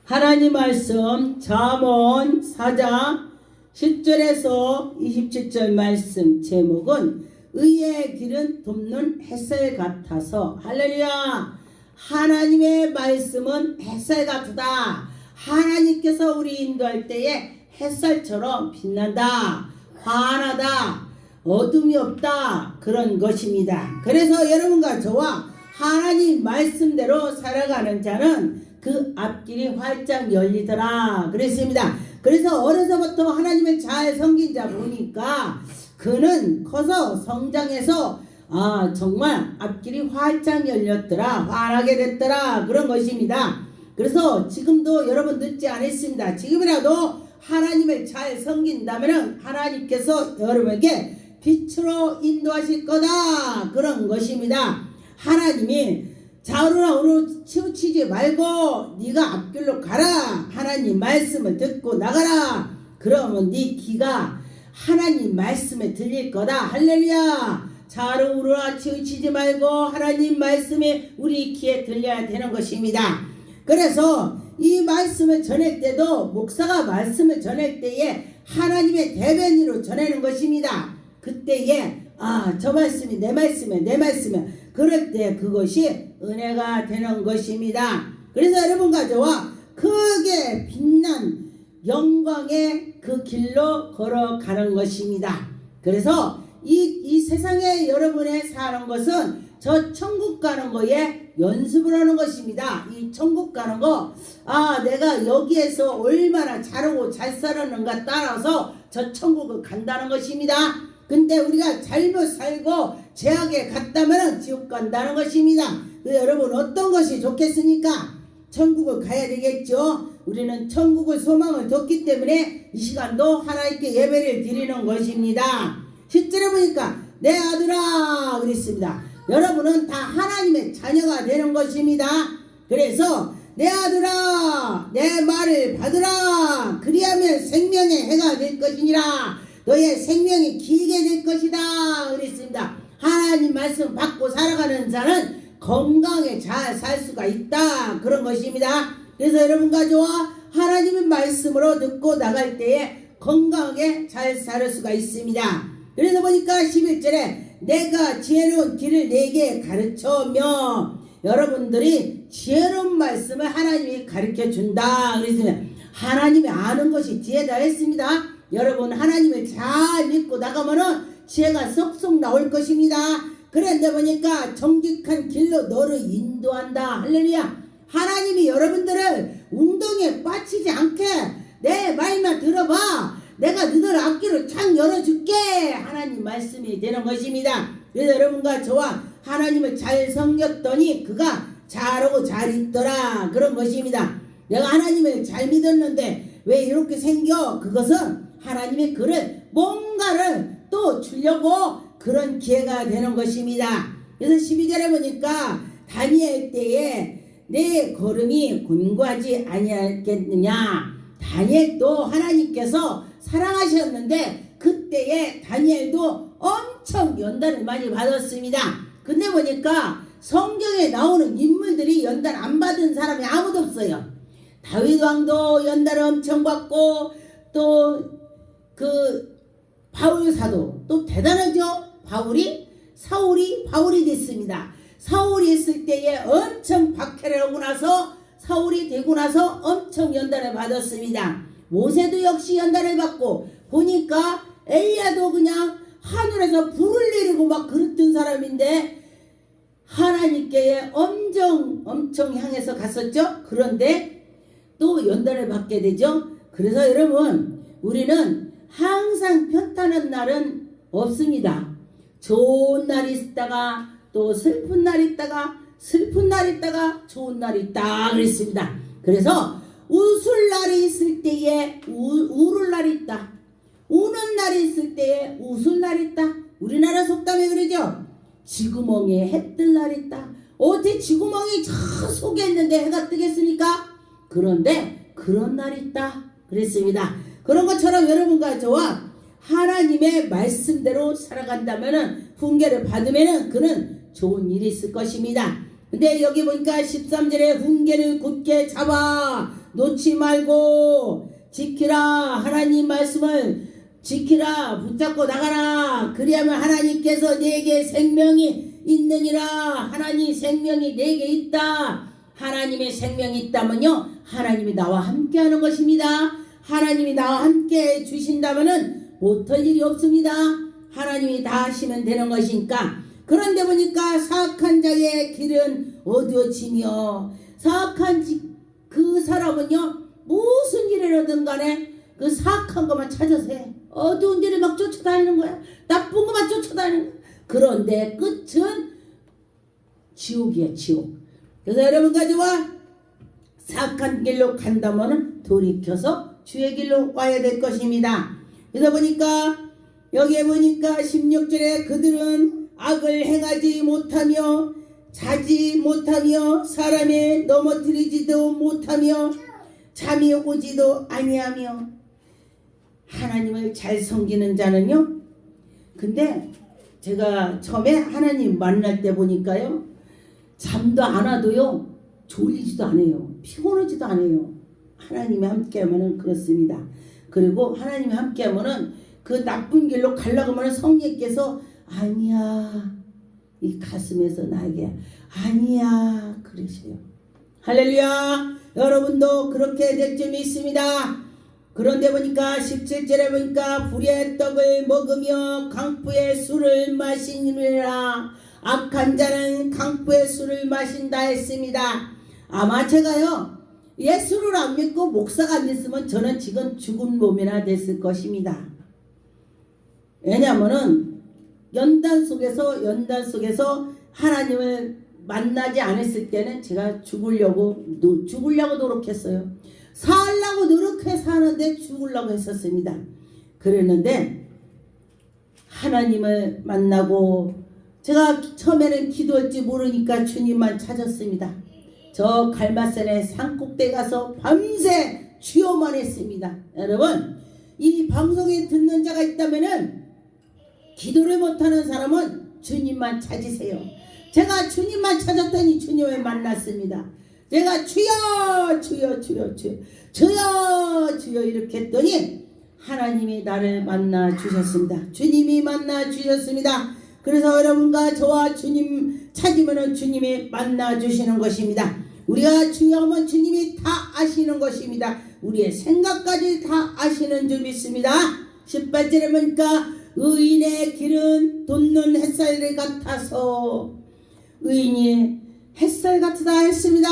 하나님 말씀 잠언 4장 10절에서 27절 말씀 제목은 의의 길은 돕는 햇살 같아서. 할렐루야. 하나님의 말씀은 햇살 같다. 하나님께서 우리 인도할 때에 햇살처럼 빛난다. 환하다. 어둠이 없다. 그런 것입니다. 그래서 여러분과 저와 하나님 말씀대로 살아가는 자는 그 앞길이 활짝 열리더라 그랬습니다. 그래서 어려서부터 하나님을 잘 섬긴 자 보니까 그는 커서 성장해서 정말 앞길이 활짝 열렸더라, 환하게 됐더라, 그런 것입니다. 그래서 지금도 여러분 늦지 않았습니다. 지금이라도 하나님을 잘 섬긴다면 하나님께서 여러분에게 빛으로 인도하실 거다, 그런 것입니다. 하나님이 자루나 오늘 치우치지 말고 네가 앞길로 가라. 하나님 말씀을 듣고 나가라. 그러면 네 귀가 하나님 말씀에 들릴 거다. 할렐루야. 자루 오르나 치우치지 말고 하나님 말씀이 우리 귀에 들려야 되는 것입니다. 그래서 이 말씀을 전할 때도 목사가 말씀을 전할 때에 하나님의 대변인으로 전하는 것입니다. 그때에 저 말씀이 내 말씀에 그럴 때 그것이 은혜가 되는 것입니다. 그래서 여러분과 저와 크게 빛난 영광의 그 길로 걸어가는 것입니다. 그래서 이 세상에 여러분의 사는 것은 저 천국 가는 거에 연습을 하는 것입니다. 이 천국 가는 거, 내가 여기에서 얼마나 잘하고 잘 살았는가 따라서 저 천국을 간다는 것입니다. 근데 우리가 잘못 살고 죄악에 갔다면 지옥 간다는 것입니다. 여러분 어떤 것이 좋겠습니까? 천국을 가야 되겠죠. 우리는 천국을 소망을 뒀기 때문에 이 시간도 하나님께 예배를 드리는 것입니다. 실제로 보니까 내 아들아 그랬습니다. 여러분은 다 하나님의 자녀가 되는 것입니다. 그래서 내 아들아 내 말을 받으라. 그리하면 생명의 해가 될 것이니라. 너의 생명이 길게 될 것이다 그랬습니다. 하나님 말씀 받고 살아가는 자는 건강에 잘 살 수가 있다, 그런 것입니다. 그래서 여러분과 저와 하나님의 말씀으로 듣고 나갈 때에 건강하게 잘 살 수가 있습니다. 그래서 보니까 11절에 내가 지혜로운 길을 내게 가르쳐며, 여러분들이 지혜로운 말씀을 하나님이 가르쳐 준다 그랬으면 하나님이 아는 것이 지혜다 했습니다. 여러분 하나님을 잘 믿고 나가면은 지혜가 쏙쏙 나올 것입니다. 그런데 보니까 정직한 길로 너를 인도한다. 할렐루야. 하나님이 여러분들을 웅덩이에 빠지지 않게 내 말만 들어봐. 내가 너들 앞길을 창 열어줄게. 하나님 말씀이 되는 것입니다. 그래서 여러분과 저와 하나님을 잘 섬겼더니 그가 잘하고 잘 있더라, 그런 것입니다. 내가 하나님을 잘 믿었는데 왜 이렇게 생겨? 그것은 하나님의 그를 뭔가를 또 주려고 그런 기회가 되는 것입니다. 그래서 12절에 보니까 다니엘 때에 내 걸음이 곤고하지 아니하겠느냐. 다니엘도 하나님께서 사랑하셨는데 그때에 다니엘도 엄청 연단을 많이 받았습니다. 근데 보니까 성경에 나오는 인물들이 연단 안 받은 사람이 아무도 없어요. 다윗 왕도 연단을 엄청 받고 또 바울 사도 또 대단하죠. 바울이 됐습니다. 사울이 있을 때에 엄청 박해를 하고 나서 사울이 되고 나서 엄청 연단을 받았습니다. 모세도 역시 연단을 받고 보니까 엘리야도 그냥 하늘에서 불을 내리고 막 그랬던 사람인데 하나님께 엄청 향해서 갔었죠. 그런데 또 연단을 받게 되죠. 그래서 여러분 우리는 항상 편타는 날은 없습니다. 좋은 날이 있다가 또 슬픈 날이 있다가 좋은 날이 있다 그랬습니다. 그래서 웃을 날이 있을 때에 울을 날이 있다. 우는 날이 있을 때에 웃을 날이 있다. 우리나라 속담에 그러죠. 쥐구멍에 해 뜰 날이 있다. 어떻게 쥐구멍이 저 속에 있는데 해가 뜨겠습니까? 그런데 그런 날이 있다 그랬습니다. 그런 것처럼 여러분과 저와 하나님의 말씀대로 살아간다면은 훈계를 받으면은 그는 좋은 일이 있을 것입니다. 근데 여기 보니까 13절에 훈계를 굳게 잡아 놓지 말고 지키라. 하나님 말씀을 지키라. 붙잡고 나가라. 그리하면 하나님께서 내게 생명이 있느니라. 하나님 생명이 내게 있다. 하나님의 생명이 있다면요, 하나님이 나와 함께하는 것입니다. 하나님이 나와 함께 주신다면은 못할 일이 없습니다. 하나님이 다 하시면 되는 것이니까. 그런데 보니까 사악한 자의 길은 어두워지며, 사악한 그 사람은요, 무슨 일이라든 간에 그 사악한 것만 찾아서 해. 어두운 일을 막 쫓아다니는 거야. 나쁜 것만 쫓아다니는 거야. 그런데 끝은 지옥이야, 지옥. 그래서 여러분 가지와 사악한 길로 간다면 돌이켜서 주의 길로 와야 될 것입니다. 그래서 보니까 여기에 보니까 16절에 그들은 악을 행하지 못하며 자지 못하며 사람에 넘어뜨리지도 못하며 잠이 오지도 아니하며. 하나님을 잘 섬기는 자는요, 근데 제가 처음에 하나님 만날 때 보니까요, 잠도 안 와도요 졸리지도 않아요. 피곤하지도 않아요. 하나님이 함께하면 그렇습니다. 그리고 하나님이 함께하면 그 나쁜 길로 가려고 하면 성령께서 아니야, 이 가슴에서 나에게 아니야 그러셔요. 할렐루야. 여러분도 그렇게 될 점이 있습니다. 그런데 보니까 17절에 보니까 불의 떡을 먹으며 강포의 술을 마시느라. 악한 자는 강포의 술을 마신다 했습니다. 아마 제가요, 예수를 안 믿고 목사가 안 됐으면 저는 지금 죽은 몸이나 됐을 것입니다. 왜냐하면은 연단 속에서 하나님을 만나지 않았을 때는 제가 죽으려고 노력했어요. 살라고 노력해 사는데 죽으려고 했었습니다. 그랬는데 하나님을 만나고, 제가 처음에는 기도할지 모르니까 주님만 찾았습니다. 저 갈마산의 산꼭대에 가서 밤새 주여만 했습니다. 여러분, 이 방송에 듣는 자가 있다면은 기도를 못하는 사람은 주님만 찾으세요. 제가 주님만 찾았더니 주님을 만났습니다. 제가 주여 주여 주여 주여 주여 주여 이렇게 했더니 하나님이 나를 만나 주셨습니다. 주님이 만나 주셨습니다. 그래서 여러분과 저와 주님 찾으면 주님이 만나 주시는 것입니다. 우리가 주여 하면 주님이 다 아시는 것입니다. 우리의 생각까지 다 아시는 줄 믿습니다. 18절에 보니까 의인의 길은 돋는 햇살 같아서, 의인이 햇살 같으다 했습니다.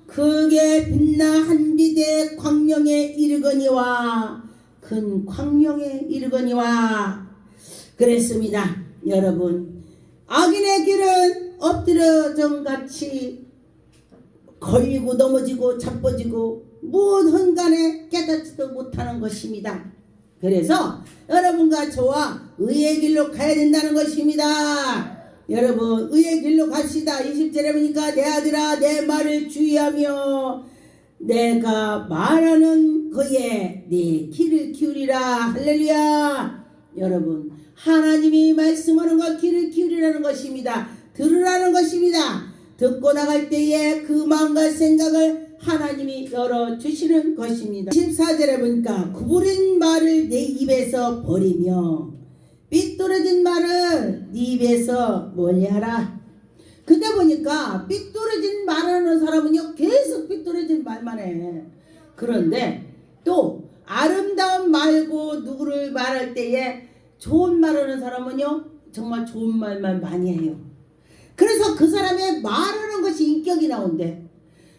크게 빛나 한비대 광명에 이르거니와, 큰 광명에 이르거니와 그랬습니다. 여러분, 악인의 길은 엎드려정같이 걸리고 넘어지고 자빠지고 무엇 간에 깨닫지도 못하는 것입니다. 그래서 여러분과 저와 의의 길로 가야 된다는 것입니다. 여러분, 의의 길로 갑시다. 20절에 보니까 내 아들아 내 말을 주의하며 내가 말하는 거에 네 귀를 기울이라. 할렐루야. 여러분, 하나님이 말씀하는 것 귀를 기울이라는 것입니다. 들으라는 것입니다. 듣고 나갈 때에 그 마음과 생각을 하나님이 열어주시는 것입니다. 14절에 보니까 구부린 말을 내 입에서 버리며 삐뚤어진 말을 네 입에서 멀리하라. 근데 보니까 삐뚤어진 말하는 사람은요 계속 삐뚤어진 말만 해. 그런데 또 아름다운 말고 누구를 말할 때에 좋은 말하는 사람은요 정말 좋은 말만 많이 해요. 그래서 그 사람의 말하는 것이 인격이 나온대.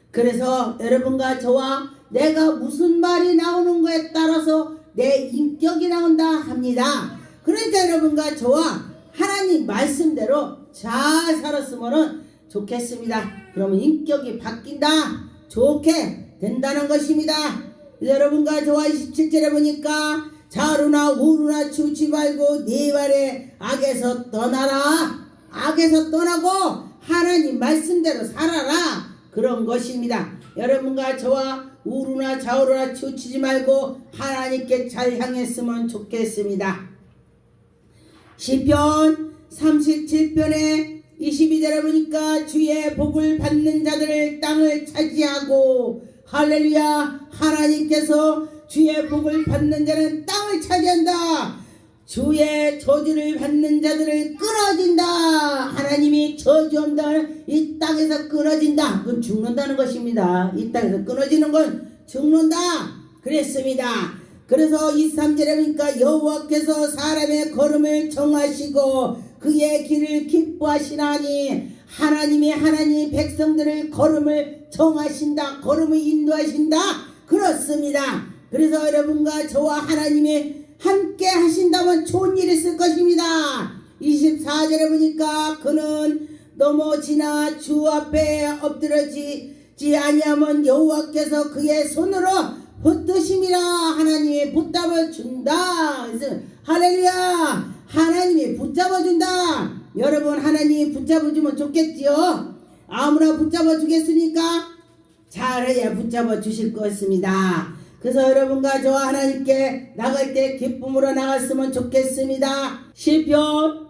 그래서 여러분과 저와 내가 무슨 말이 나오는 거에 따라서 내 인격이 나온다 합니다. 그러니까 여러분과 저와 하나님 말씀대로 잘 살았으면 좋겠습니다. 그러면 인격이 바뀐다, 좋게 된다는 것입니다. 여러분과 저와 27절에 보니까 좌루나 우루나 치우치 말고 네 발에 악에서 떠나라. 악에서 떠나고 하나님 말씀대로 살아라. 그런 것입니다. 여러분과 저와 우루나 좌우루나 치우치지 말고 하나님께 잘 향했으면 좋겠습니다. 시편 37편에 22절에 보니까 주의 복을 받는 자들을 땅을 차지하고 할렐루야. 하나님께서 주의 복을 받는 자는 땅을 차지한다. 주의 저주를 받는 자들을 끊어진다. 하나님이 저주한다는 이 땅에서 끊어진다. 그건 죽는다는 것입니다. 이 땅에서 끊어지는 건 죽는다 그랬습니다. 그래서 23절에 보니까 여호와께서 사람의 걸음을 정하시고 그의 길을 기뻐하시나니 하나님이 백성들을 걸음을 정하신다. 걸음을 인도하신다. 그렇습니다. 그래서 여러분과 저와 하나님이 함께 하신다면 좋은 일이 있을 것입니다. 24절에 보니까 그는 넘어지나 주 앞에 엎드러지지 아니하면 여호와께서 그의 손으로 붙드심이라. 하나님이 붙잡아 준다. 할렐루야. 하나님이 붙잡아 준다. 여러분 하나님이 붙잡아 주면 좋겠지요. 아무나 붙잡아 주겠습니까? 잘해야 붙잡아 주실 것입니다. 그래서 여러분과 저와 하나님께 나갈 때 기쁨으로 나갔으면 좋겠습니다. 시편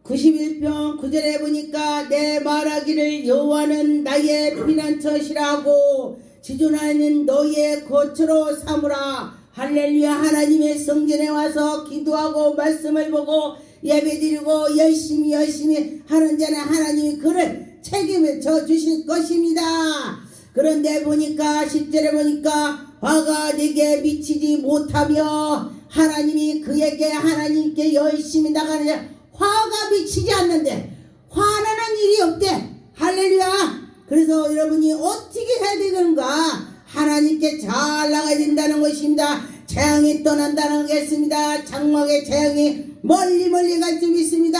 91편 9절에 보니까 내 말하기를 여호와는 나의 피난처시라고 지존하는 너희의 거처로 삼으라. 할렐루야. 하나님의 성전에 와서 기도하고 말씀을 보고 예배드리고 열심히 하는 자는 하나님이 그를 책임을 져주실 것입니다. 그런데 보니까 10절에 보니까 화가 내게 미치지 못하며 하나님이 그에게 하나님께 열심히 나가는 자 화가 미치지 않는데 화나는 일이 없대. 할렐루야. 그래서 여러분이 어떻게 해야 되는가? 하나님께 잘 나가야 된다는 것입니다. 재앙이 떠난다는 것입니다. 장막의 재앙이 멀리 갈 줄 믿습니다.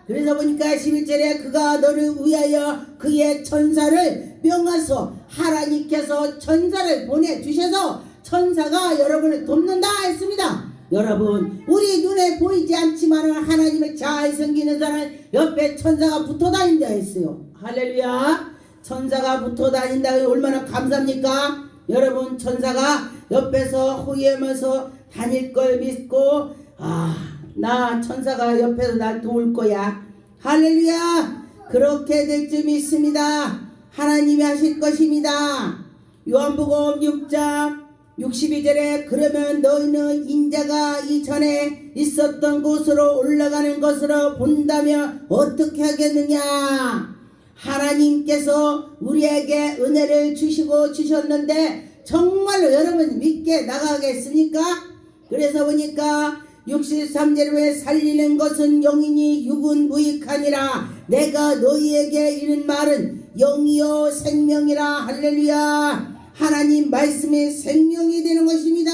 그래서 보니까 11절에 그가 너를 위하여 그의 천사를 명하소. 하나님께서 천사를 보내주셔서 천사가 여러분을 돕는다 했습니다. 여러분 우리 눈에 보이지 않지만 하나님을 잘 섬기는 사람 옆에 천사가 붙어 다닌다 했어요. 할렐루야. 천사가 붙어 다닌다. 얼마나 감사합니까? 여러분 천사가 옆에서 호위하면서 다닐 걸 믿고 나 천사가 옆에서 날 도울 거야. 할렐루야. 그렇게 될 줄 믿습니다. 하나님이 하실 것입니다. 요한복음 6장 62절에 그러면 너희는 인자가 이전에 있었던 곳으로 올라가는 것으로 본다면 어떻게 하겠느냐. 하나님께서 우리에게 은혜를 주셨는데 정말로 여러분 믿게 나가겠습니까? 그래서 보니까 63절에 살리는 것은 영이니 육은 무익하니라. 내가 너희에게 이른 말은 영이요 생명이라. 할렐루야. 하나님 말씀이 생명이 되는 것입니다.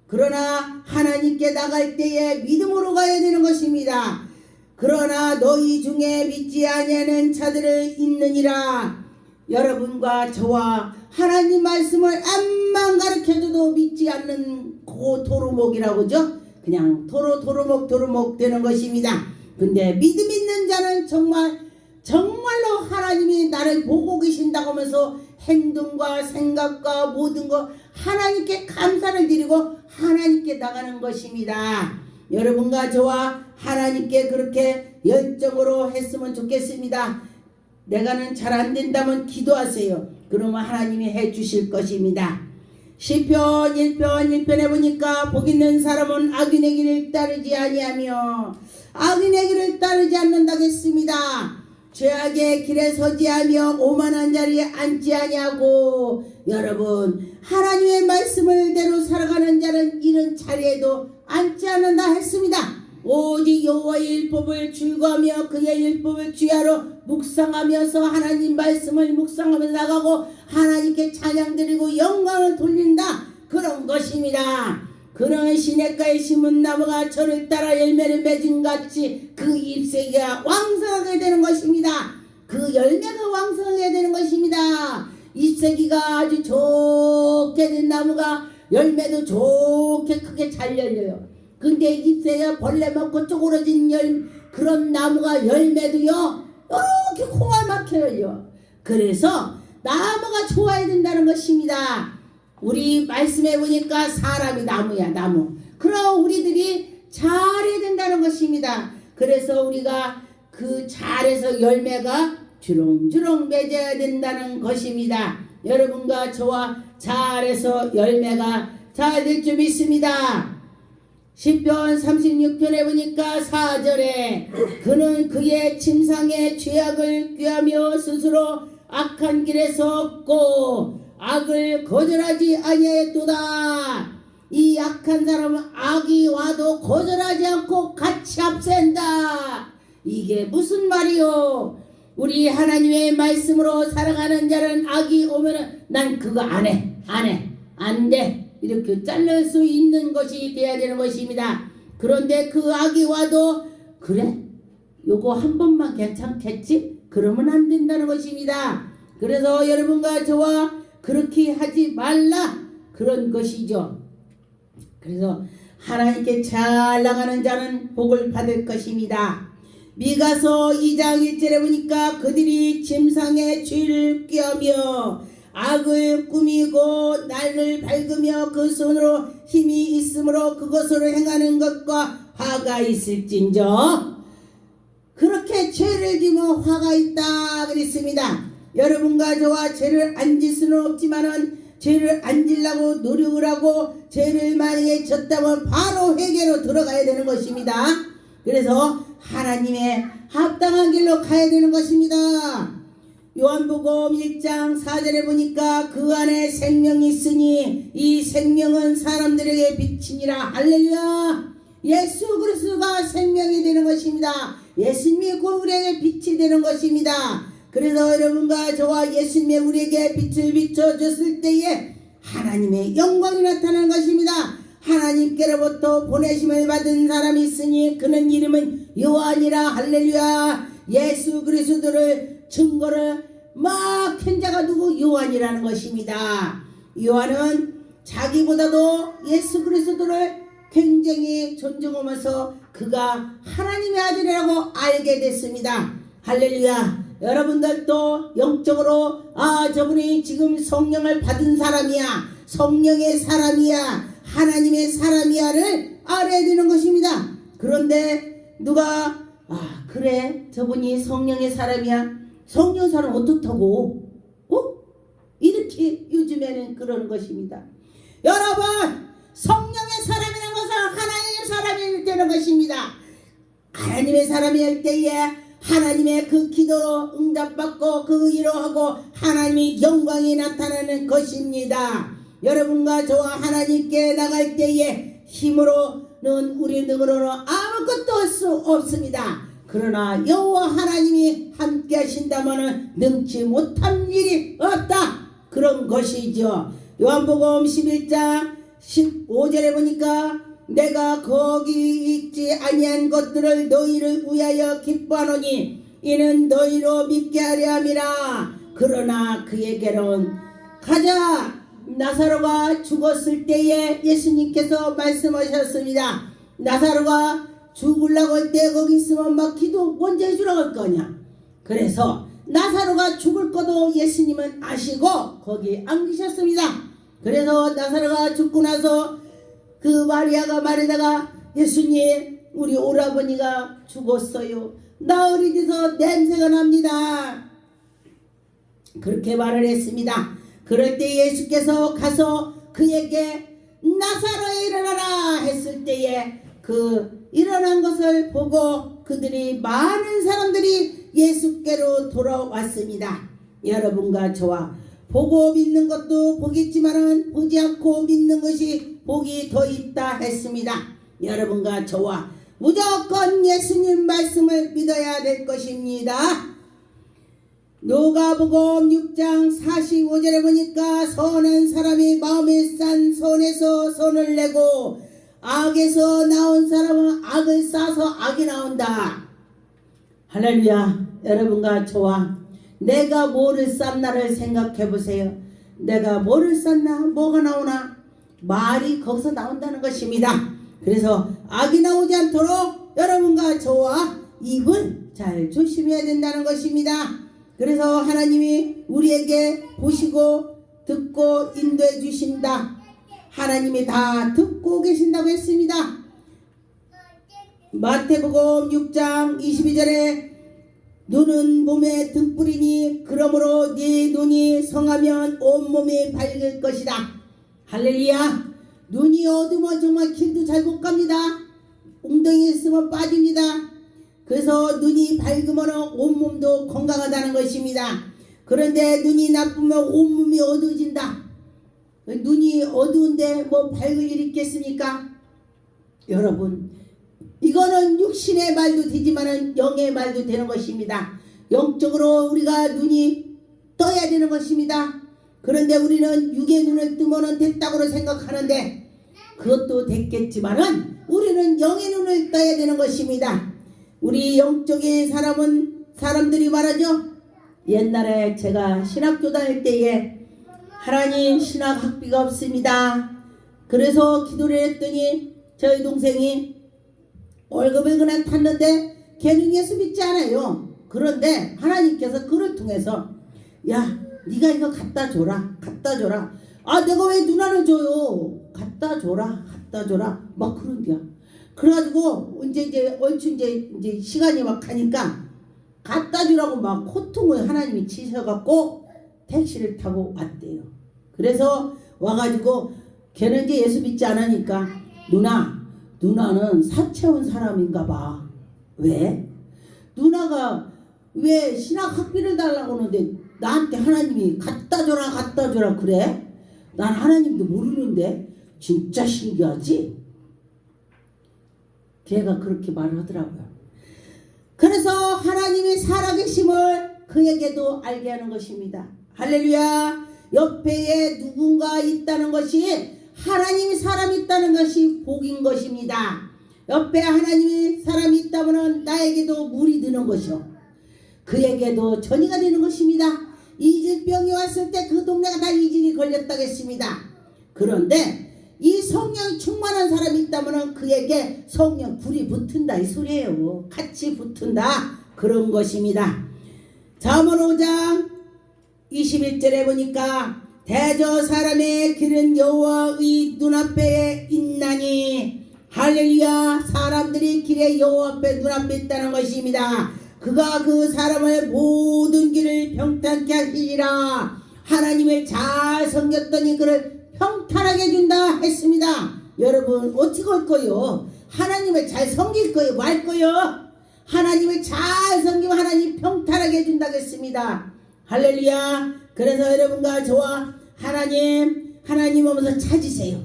그러나 하나님께 나갈 때에 믿음으로 가야 되는 것입니다. 그러나 너희 중에 믿지 아니하는 자들을 있느니라. 여러분과 저와 하나님 말씀을 암만 가르쳐줘도 믿지 않는 그 도루묵이라고 하죠. 그냥 도루묵 되는 것입니다. 근데 믿음 있는 자는 정말로 하나님이 나를 보고 계신다고 하면서 행동과 생각과 모든 것 하나님께 감사를 드리고 하나님께 나가는 것입니다. 여러분과 저와 하나님께 그렇게 열정으로 했으면 좋겠습니다. 내가는 잘 안 된다면 기도하세요. 그러면 하나님이 해 주실 것입니다. 시편 1편에 보니까 복 있는 사람은 악인의 길을 따르지 아니하며 악인의 길을 따르지 않는다겠습니다. 죄악의 길에 서지하며 오만한 자리에 앉지 아니하고. 여러분 하나님의 말씀을대로 살아가는 자는 이런 자리에도 앉지 않는다 했습니다. 오직 여호와의 율법을 즐거하며 그의 율법을 주야로 묵상하면서 하나님 말씀을 묵상하며 나가고 하나님께 찬양드리고 영광을 돌린다. 그런 것입니다. 그런 시냇가에 심은 나무가 저를 따라 열매를 맺은 같이 그 잎새기가 왕성하게 되는 것입니다. 그 열매가 왕성하게 되는 것입니다. 잎새기가 아주 좋게 된 나무가 열매도 좋게 크게 잘 열려요. 근데 잎새가 벌레 먹고 쪼그러진 그런 나무가 열매도요 이렇게 콩알 막혀 열려. 그래서 나무가 좋아야 된다는 것입니다. 우리 말씀해 보니까 사람이 나무야, 나무. 그럼 우리들이 잘해야 된다는 것입니다. 그래서 우리가 그 잘해서 열매가 주렁주렁 맺어야 된다는 것입니다. 여러분과 저와 잘해서 열매가 잘 될 줄 믿습니다. 시편 36편에 보니까 4절에 그는 그의 침상에 죄악을 꾀하며 스스로 악한 길에 섰고 악을 거절하지 아니하였도다. 이 악한 사람은 악이 와도 거절하지 않고 같이 앞선다. 이게 무슨 말이요? 우리 하나님의 말씀으로 살아가는 자는 악이 오면은 난 그거 안 해, 안 돼. 이렇게 자를 수 있는 것이 돼야 되는 것입니다. 그런데 그 악이 와도 그래? 요거 한 번만 괜찮겠지? 그러면 안 된다는 것입니다. 그래서 여러분과 저와 그렇게 하지 말라 그런 것이죠. 그래서 하나님께 잘 나가는 자는 복을 받을 것입니다. 미가서 2장 1절에 보니까 그들이 침상에 죄를 꾀하며 악을 꾸미고 날을 밝으며 그 손으로 힘이 있으므로 그것으로 행하는 것과 화가 있을진저. 그렇게 죄를 지며 화가 있다 그랬습니다. 여러분과 저와 죄를 안 질 수는 없지만은 죄를 안 지려고 노력을 하고 죄를 만약에 졌다면 바로 회개로 들어가야 되는 것입니다. 그래서 하나님의 합당한 길로 가야 되는 것입니다. 요한복음 1장 4절에 보니까 그 안에 생명이 있으니 이 생명은 사람들에게 빛이니라. 할렐루야. 예수 그리스도가 생명이 되는 것입니다. 예수님이 우리에게 빛이 되는 것입니다. 그래서 여러분과 저와 예수님이 우리에게 빛을 비춰줬을 때에 하나님의 영광이 나타나는 것입니다. 하나님께로부터 보내심을 받은 사람이 있으니 그는 이름은 요한이라. 할렐루야. 예수 그리스도를 증거를 막 한 자가 누구? 요한이라는 것입니다. 요한은 자기보다도 예수 그리스도를 굉장히 존중하면서 그가 하나님의 아들이라고 알게 됐습니다. 할렐루야. 여러분들도 영적으로 저분이 지금 성령을 받은 사람이야, 성령의 사람이야, 하나님의 사람이야를 알아야 되는 것입니다. 그런데 누가 그래 저분이 성령의 사람이야, 성령 사람 어떻다고? 이렇게 요즘에는 그러는 것입니다. 여러분, 성령의 사람이라는 것은 하나님의 사람이 되는 것입니다. 하나님의 사람이 할 때에 하나님의 그 기도로 응답받고 그 일을 하고 하나님의 영광이 나타나는 것입니다. 여러분과 저와 하나님께 나갈 때에 힘으로는 우리 능으로는 아무것도 할 수 없습니다. 그러나 여호와 하나님이 함께 하신다면 능치 못한 일이 없다. 그런 것이죠. 요한복음 11장 15절에 보니까 내가 거기 있지 아니한 것들을 너희를 위하여 기뻐하노니 이는 너희로 믿게 하려 함이라. 그러나 그에게는 가자. 나사로가 죽었을 때에 예수님께서 말씀하셨습니다. 나사로가 죽으려고 할 때 거기 있으면 막 기도 먼저 해주라고 할 거냐. 그래서 나사로가 죽을 것도 예수님은 아시고 거기 안 계셨습니다. 그래서 나사로가 죽고 나서 그 마리아가 말에다가 예수님, 우리 오라버니가 죽었어요. 나흘이 돼서 냄새가 납니다. 그렇게 말을 했습니다. 그럴 때 예수께서 가서 그에게 나사로에 일어나라 했을 때에 그 일어난 것을 보고 그들이 많은 사람들이 예수께로 돌아왔습니다. 여러분과 저와 보고 믿는 것도 복이지만은 보지 않고 믿는 것이 복이 더 있다 했습니다. 여러분과 저와 무조건 예수님 말씀을 믿어야 될 것입니다. 누가복음 6장 45절에 보니까 선한 사람이 마음에 싼 선에서 선을 내고 악에서 나온 사람은 악을 싸서 악이 나온다. 할렐루야. 여러분과 저와 내가 뭐를 쌌나를 생각해 보세요. 내가 뭐를 쌌나, 뭐가 나오나, 말이 거기서 나온다는 것입니다. 그래서 악이 나오지 않도록 여러분과 저와 입을 잘 조심해야 된다는 것입니다. 그래서 하나님이 우리에게 보시고 듣고 인도해 주신다. 하나님이 다 듣고 계신다고 했습니다. 마태복음 6장 22절에 눈은 몸의 등불이니 그러므로 네 눈이 성하면 온몸이 밝을 것이다. 할렐루야. 눈이 어두면 정말 길도 잘 못 갑니다. 웅덩이에 있으면 빠집니다. 그래서 눈이 밝으면 온몸도 건강하다는 것입니다. 그런데 눈이 나쁘면 온몸이 어두워진다. 눈이 어두운데 뭐 밝을 일이 있겠습니까? 여러분, 이거는 육신의 말도 되지만은 영의 말도 되는 것입니다. 영적으로 우리가 눈이 떠야 되는 것입니다. 그런데 우리는 육의 눈을 뜨면 됐다고 생각하는데 그것도 됐겠지만은 우리는 영의 눈을 떠야 되는 것입니다. 우리 영적인 사람들이 말하죠. 옛날에 제가 신학교 다닐 때에 하나님 신학 학비가 없습니다. 그래서 기도를 했더니 저희 동생이 월급을 그냥 탔는데 걔는 예수 믿지 않아요. 그런데 하나님께서 그를 통해서 야 네가 이거 갖다 줘라 갖다 줘라. 아 내가 왜 누나를 줘요. 갖다 줘라 갖다 줘라 막 그런 거야. 그래가지고 이제 얼추 이제 시간이 막 가니까 갖다 주라고 막 호통을 하나님이 치셔갖고 택시를 타고 왔대요. 그래서 와가지고 걔는 이제 예수 믿지 않으니까 누나는 사채원 사람인가 봐. 왜? 누나가 왜 신학 학비를 달라고 하는데 나한테 하나님이 갖다 줘라 그래? 난 하나님도 모르는데 진짜 신기하지? 걔가 그렇게 말하더라고요. 그래서 하나님의 살아계심을 그에게도 알게 하는 것입니다. 할렐루야. 옆에 누군가 있다는 것이 하나님이 사람이 있다는 것이 복인 것입니다. 옆에 하나님이 사람이 있다면 나에게도 물이 드는 것이요. 그에게도 전이가 되는 것입니다. 이질병이 왔을 때 그 동네가 다 이질이 걸렸다겠습니다. 그런데 이 성령이 충만한 사람이 있다면 그에게 성령 불이 붙은다 이 소리예요. 같이 붙은다 그런 것입니다. 잠언 5장 21절에 보니까 대저 사람의 길은 여호와의 눈앞에 있나니 할렐루야. 사람들이 길에 여호와 앞에 눈앞에 있다는 것입니다. 그가 그 사람의 모든 길을 평탄케 하시리라. 하나님을 잘 섬겼더니 그를 평탄하게 해준다 했습니다. 여러분 어떻게 할 거요? 하나님을 잘 섬길 거요? 말 거요? 하나님을 잘 섬기면 하나님 평탄하게 해준다고 했습니다. 할렐루야. 그래서 여러분과 저와 하나님 오면서 찾으세요.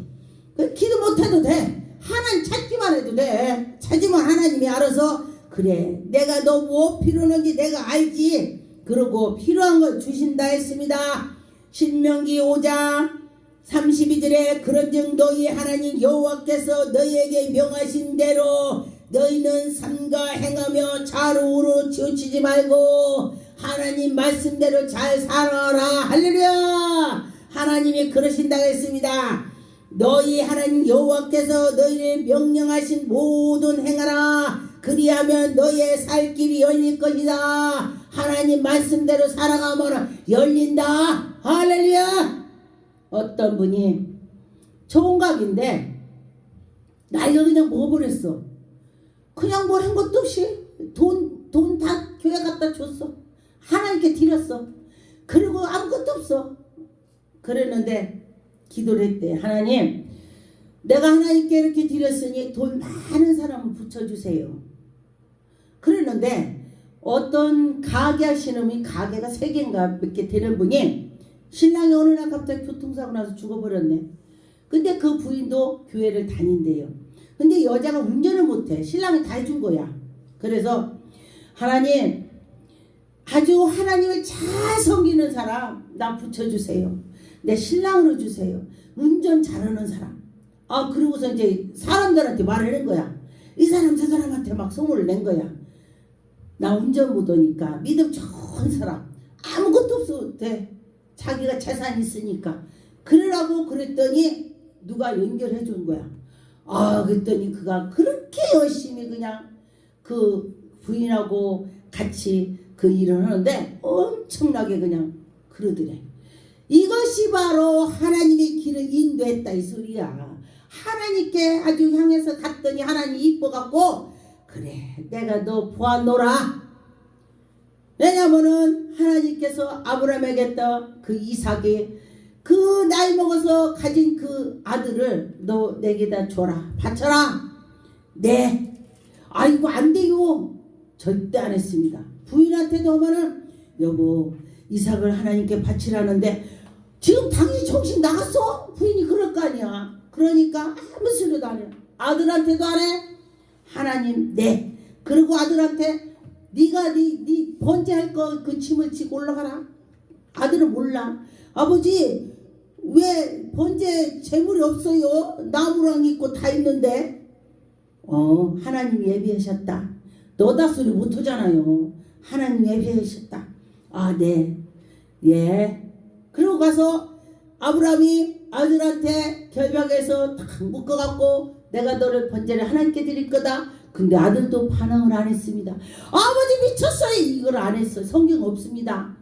기도 못해도 돼. 하나님 찾기만 해도 돼. 찾으면 하나님이 알아서 그래 내가 너 뭐 필요한지 내가 알지. 그러고 필요한 걸 주신다 했습니다. 신명기 5장 32절에 그런즉 너희 하나님 여호와께서 너희에게 명하신 대로 너희는 삼가 행하며 좌우로 치우치지 말고 하나님 말씀대로 잘 살아라. 할렐루야. 하나님이 그러신다고 했습니다. 너희 하나님 여호와께서 너희를 명령하신 모든 행하라. 그리하면 너희의 살 길이 열릴 것이다. 하나님 말씀대로 살아가면 열린다. 할렐루야. 어떤 분이 총각인데 나이가 그냥 먹어버렸어. 그냥 뭘 한 것도 없이 돈 다 교회 갖다 줬어. 하나님께 드렸어. 그리고 아무것도 없어. 그랬는데 기도를 했대. 하나님 내가 하나님께 이렇게 드렸으니 돈 많은 사람을 붙여주세요. 그랬는데 어떤 가게 하시는 분이 가게가 3개인가 몇 개 되는 분이 신랑이 어느 날 갑자기 교통사고 나서 죽어버렸네. 근데 그 부인도 교회를 다닌대요. 근데 여자가 운전을 못해. 신랑이 다 해준 거야. 그래서 하나님 아주 하나님을 잘 섬기는 사람 나 붙여주세요. 내 신랑으로 주세요. 운전 잘하는 사람. 그리고서 이제 사람들한테 말을 한 거야. 이 사람 저 사람한테 막 소문을 낸 거야. 나 운전 못하니까 믿음 좋은 사람 아무것도 없어도 돼. 자기가 재산이 있으니까 그러라고 그랬더니 누가 연결해 준 거야. 그랬더니 그가 그렇게 열심히 그냥 그 부인하고 같이 그 일을 하는데 엄청나게 그냥 그러더래. 이것이 바로 하나님의 길을 인도했다 이 소리야. 하나님께 아주 향해서 갔더니 하나님이 이뻐갖고 그래 내가 너 보아노라. 왜냐면은 하나님께서 아브라함에게 했던 그 이삭이 그 나이 먹어서 가진 그 아들을 너 내게다 줘라, 바쳐라. 네. 아이고 안 돼요. 절대 안 했습니다. 부인한테도 하면은 여보 이삭을 하나님께 바치라는데 지금 당신 정신 나갔어? 부인이 그럴 거 아니야. 그러니까 아무 소리도 안 해. 아들한테도 안 해. 하나님 네. 그리고 아들한테 네가 네 번제할 거 그 짐을 지고 올라가라. 아들은 몰라. 아버지 왜 번제 재물이 없어요? 나무랑 있고 다 있는데. 하나님 예비하셨다. 너다 소리 못하잖아요. 하나님 예비하셨다. 아 네. 예. 그리고 가서 아브라함이 아들한테 결박해서 딱 묶어갖고 내가 너를 번제를 하나님께 드릴 거다. 근데 아들도 반응을 안 했습니다. 아버지 미쳤어요. 이걸 안 했어요. 성경 없습니다.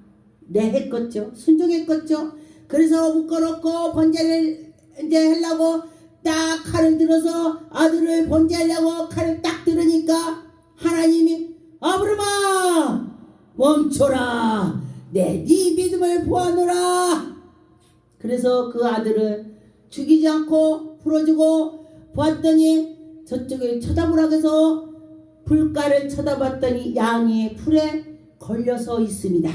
네 했겠죠. 순종했겠죠. 그래서 묶어놓고 번제를 이제 하려고 딱 칼을 들어서 아들을 번제하려고 칼을 딱 들으니까 하나님이 아브라함아 멈춰라. 네 믿음을 보아노라. 그래서 그 아들을 죽이지 않고 풀어주고 보았더니 저쪽에 쳐다보라고 해서 불가를 쳐다봤더니 양이 풀에 걸려서 있습니다.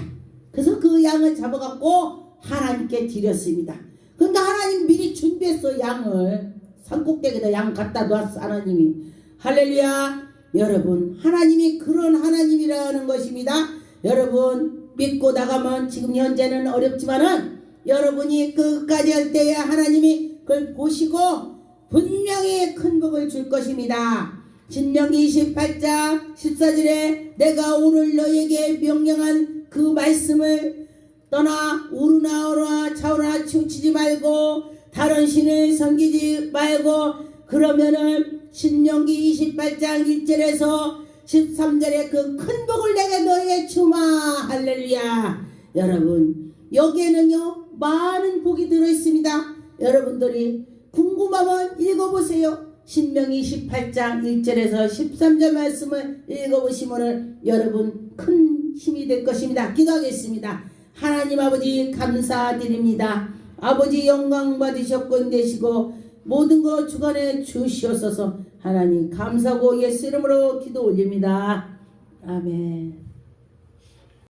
그래서 그 양을 잡아갖고 하나님께 드렸습니다. 그러니까 하나님 미리 준비했어. 양을 산꼭대기에다 양 갖다 놨어. 하나님이. 할렐루야. 여러분 하나님이 그런 하나님이라는 것입니다. 여러분 믿고 나가면 지금 현재는 어렵지만은 여러분이 끝까지 할 때에 하나님이 그걸 보시고 분명히 큰 복을 줄 것입니다. 신명기 28장 14절에 내가 오늘 너에게 명령한 그 말씀을 떠나 우르나오나 차오나 치우치지 말고 다른 신을 섬기지 말고 그러면은 신명기 28장 1절에서 13절에 그 큰 복을 내게 너에게 주마. 할렐루야. 여러분 여기에는요 많은 복이 들어있습니다. 여러분들이 궁금하면 읽어보세요. 신명기 28장 1절에서 13절 말씀을 읽어보시면 여러분 큰 힘이 될 것입니다. 기도하겠습니다. 하나님 아버지 감사드립니다. 아버지 영광 받으셨고 인되시고 모든 것 주관해 주시옵소서. 하나님 감사하고 예수 이름으로 기도 올립니다. 아멘.